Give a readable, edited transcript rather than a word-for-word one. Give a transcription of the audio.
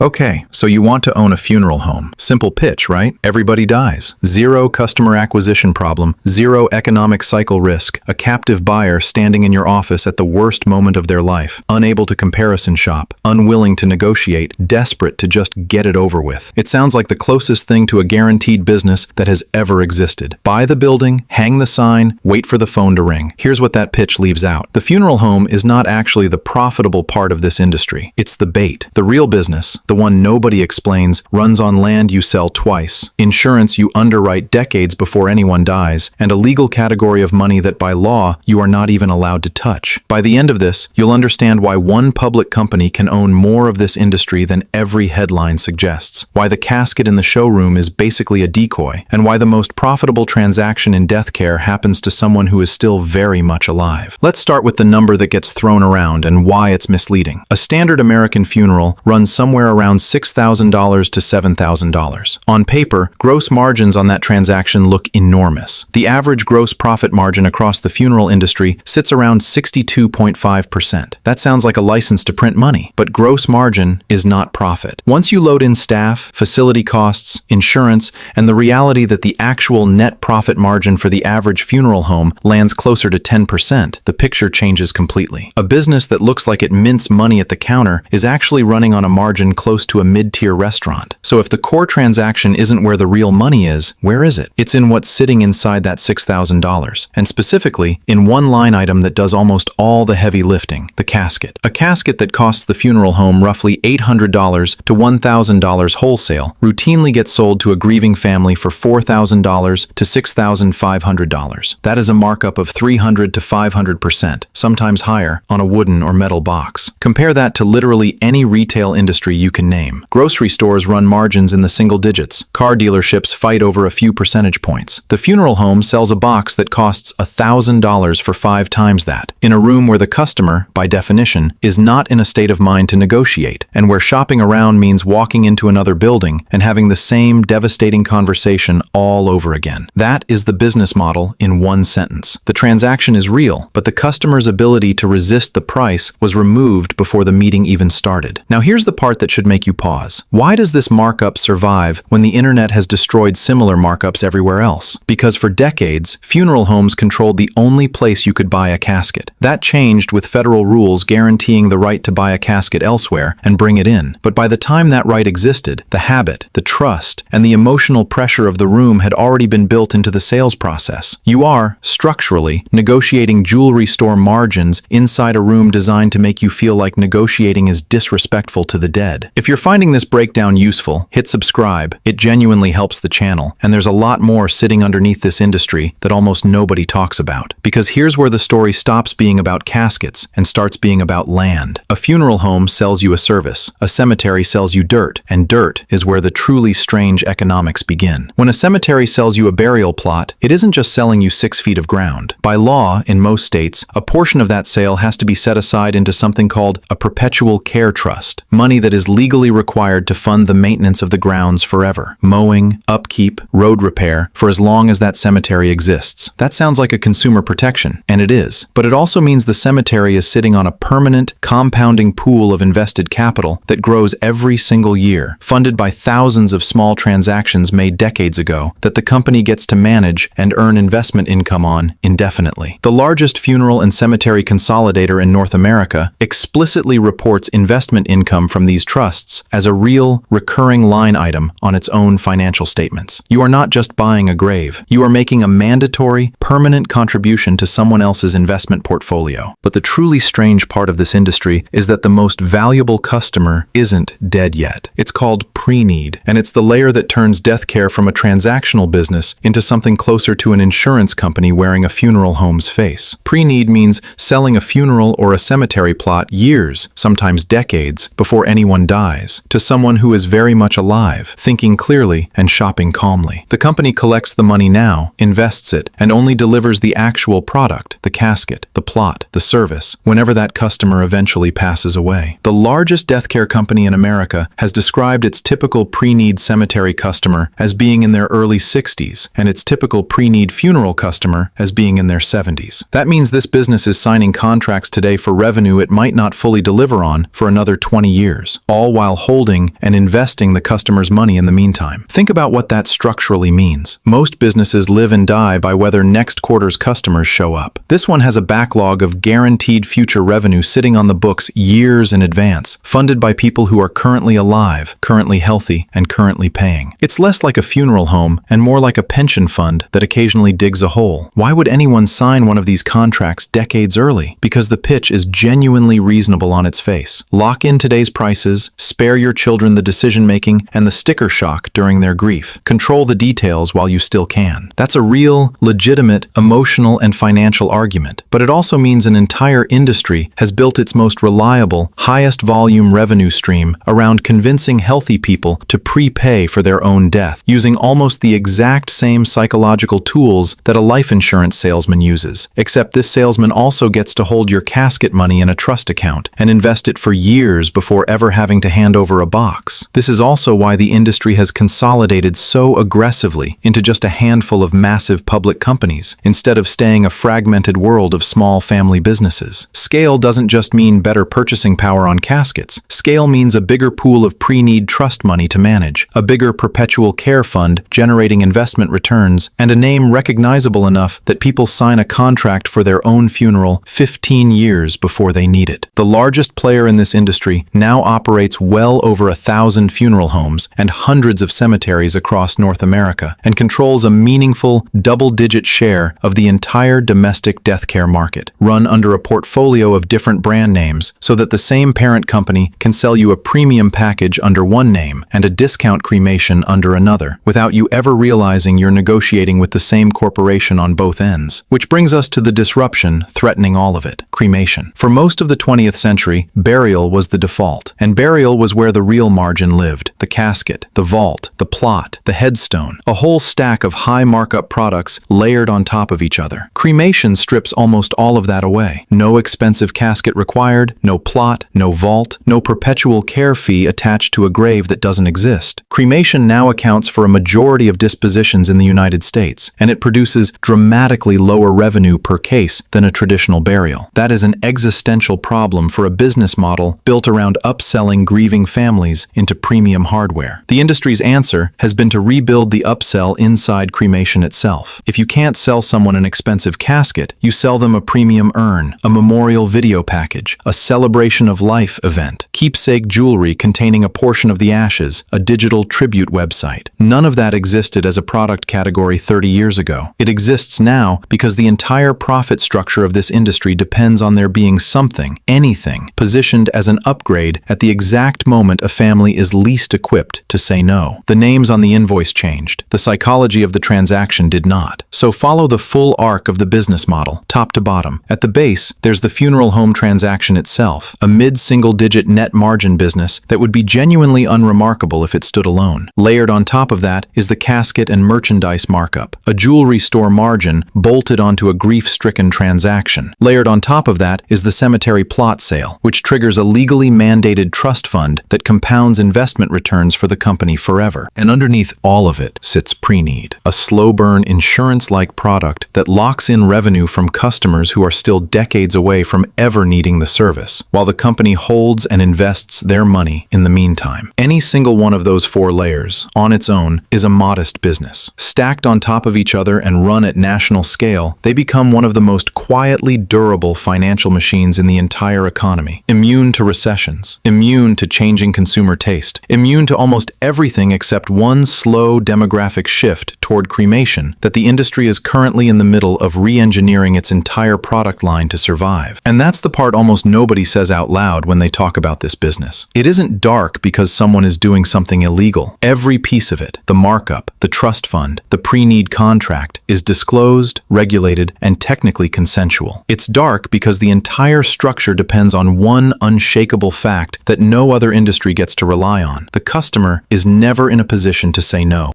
Okay, so you want to own a funeral home. Simple pitch, right? Everybody dies. Zero customer acquisition problem, zero economic cycle risk, a captive buyer standing in your office at the worst moment of their life, unable to comparison shop, unwilling to negotiate, desperate to just get it over with. It sounds like the closest thing to a guaranteed business that has ever existed. Buy the building, hang the sign, wait for the phone to ring. Here's what that pitch leaves out. The funeral home is not actually the profitable part of this industry. It's the bait. The real business, the one nobody explains, runs on land you sell twice, insurance you underwrite decades before anyone dies, and a legal category of money that by law you are not even allowed to touch. By the end of this, you'll understand why one public company can own more of this industry than every headline suggests, why the casket in the showroom is basically a decoy, and why the most profitable transaction in death care happens to someone who is still very much alive. Let's start with the number that gets thrown around and why it's misleading. A standard American funeral runs somewhere around $6,000 to $7,000. On paper, gross margins on that transaction look enormous. The average gross profit margin across the funeral industry sits around 62.5%. That sounds like a license to print money, but gross margin is not profit. Once you load in staff, facility costs, insurance, and the reality that the actual net profit margin for the average funeral home lands closer to 10%, the picture changes completely. A business that looks like it mints money at the counter is actually running on a margin close to a mid-tier restaurant. So if the core transaction isn't where the real money is, where is it? It's in what's sitting inside that $6,000, and specifically in one line item that does almost all the heavy lifting, the casket. A casket that costs the funeral home roughly $800 to $1,000 wholesale routinely gets sold to a grieving family for $4,000 to $6,500. That is a markup of 300 to 500%, sometimes higher, on a wooden or metal box. Compare that to literally any retail industry you can name. Grocery stores run margins in the single digits. Car dealerships fight over a few percentage points. The funeral home sells a box that costs $1,000 for 5 times that, in a room where the customer, by definition, is not in a state of mind to negotiate, and where shopping around means walking into another building and having the same devastating conversation all over again. That is the business model in one sentence. The transaction is real, but the customer's ability to resist the price was removed before the meeting even started. Now here's the part that should make you pause. Why does this markup survive when the internet has destroyed similar markups everywhere else? Because for decades, funeral homes controlled the only place you could buy a casket. That changed with federal rules guaranteeing the right to buy a casket elsewhere and bring it in. But by the time that right existed, the habit, the trust, and the emotional pressure of the room had already been built into the sales process. You are, structurally, negotiating jewelry store margins inside a room designed to make you feel like negotiating is disrespectful to the dead. If you're finding this breakdown useful, hit subscribe. It genuinely helps the channel, and there's a lot more sitting underneath this industry that almost nobody talks about. Because here's where the story stops being about caskets and starts being about land. A funeral home sells you a service, a cemetery sells you dirt, and dirt is where the truly strange economics begin. When a cemetery sells you a burial plot, it isn't just selling you 6 feet of ground. By law, in most states, a portion of that sale has to be set aside into something called a perpetual care trust, money that is legally required to fund the maintenance of the grounds forever. Mowing, upkeep, road repair, for as long as that cemetery exists. That sounds like a consumer protection, and it is. But it also means the cemetery is sitting on a permanent, compounding pool of invested capital that grows every single year, funded by thousands of small transactions made decades ago that the company gets to manage and earn investment income on indefinitely. The largest funeral and cemetery consolidator in North America explicitly reports investment income from these trusts as a real, recurring line item on its own financial statements. You are not just buying a grave. You are making a mandatory, permanent contribution to someone else's investment portfolio. But the truly strange part of this industry is that the most valuable customer isn't dead yet. It's called preneed, and it's the layer that turns death care from a transactional business into something closer to an insurance company wearing a funeral home's face. Preneed means selling a funeral or a cemetery plot years, sometimes decades, before anyone dies, to someone who is very much alive, thinking clearly and shopping calmly. The company collects the money now, invests it, and only delivers the actual product, the casket, the plot, the service, whenever that customer eventually passes away. The largest death care company in America has described its typical preneed cemetery customer as being in their early 60s, and its typical preneed funeral customer as being in their 70s. That means this business is signing contracts today for revenue it might not fully deliver on for another 20 years, all all while holding and investing the customer's money in the meantime. Think about what that structurally means. Most businesses live and die by whether next quarter's customers show up. This one has a backlog of guaranteed future revenue sitting on the books years in advance, funded by people who are currently alive, currently healthy, and currently paying. It's less like a funeral home and more like a pension fund that occasionally digs a hole. Why would anyone sign one of these contracts decades early? Because the pitch is genuinely reasonable on its face. Lock in today's prices, spare your children the decision-making and the sticker shock during their grief. Control the details while you still can. That's a real, legitimate, emotional, and financial argument. But it also means an entire industry has built its most reliable, highest volume revenue stream around convincing healthy people to prepay for their own death, using almost the exact same psychological tools that a life insurance salesman uses. Except this salesman also gets to hold your casket money in a trust account and invest it for years before ever having to hand over a box. This is also why the industry has consolidated so aggressively into just a handful of massive public companies, instead of staying a fragmented world of small family businesses. Scale doesn't just mean better purchasing power on caskets. Scale means a bigger pool of pre-need trust money to manage, a bigger perpetual care fund generating investment returns, and a name recognizable enough that people sign a contract for their own funeral 15 years before they need it. The largest player in this industry now operates well over 1,000 funeral homes and hundreds of cemeteries across North America, and controls a meaningful double-digit share of the entire domestic death care market, run under a portfolio of different brand names so that the same parent company can sell you a premium package under one name and a discount cremation under another, without you ever realizing you're negotiating with the same corporation on both ends. Which brings us to the disruption threatening all of it: cremation. For most of the 20th century, burial was the default, and burial was where the real margin lived. The casket, the vault, the plot, the headstone, a whole stack of high markup products layered on top of each other. Cremation strips almost all of that away. No expensive casket required, no plot, no vault, no perpetual care fee attached to a grave that doesn't exist. Cremation now accounts for a majority of dispositions in the United States, and it produces dramatically lower revenue per case than a traditional burial. That is an existential problem for a business model built around upselling grieving families into premium hardware. The industry's answer has been to rebuild the upsell inside cremation itself. If you can't sell someone an expensive casket, you sell them a premium urn, a memorial video package, a celebration of life event, keepsake jewelry containing a portion of the ashes, a digital tribute website. None of that existed as a product category 30 years ago. It exists now because the entire profit structure of this industry depends on there being something, anything, positioned as an upgrade at the exact moment a family is least equipped to say no. The names on the invoice changed. The psychology of the transaction did not. So follow the full arc of the business model, top to bottom. At the base, there's the funeral home transaction itself, a mid-single-digit net margin business that would be genuinely unremarkable if it stood alone. Layered on top of that is the casket and merchandise markup, a jewelry store margin bolted onto a grief-stricken transaction. Layered on top of that is the cemetery plot sale, which triggers a legally mandated trust fund that compounds investment returns for the company forever. And underneath all of it sits preneed, a slow-burn insurance-like product that locks in revenue from customers who are still decades away from ever needing the service, while the company holds and invests their money in the meantime. Any single one of those four layers, on its own, is a modest business. Stacked on top of each other and run at national scale, they become one of the most quietly durable financial machines in the entire economy. Immune to recessions, immune to changing consumer taste, immune to almost everything except one slow demographic shift toward cremation that the industry is currently in the middle of re-engineering its entire product line to survive. And that's the part almost nobody says out loud when they talk about this business. It isn't dark because someone is doing something illegal. Every piece of it, the markup, the trust fund, the pre-need contract, is disclosed, regulated, and technically consensual. It's dark because the entire structure depends on one unshakable fact that no other industry gets to rely on. The customer is never in a position to say no.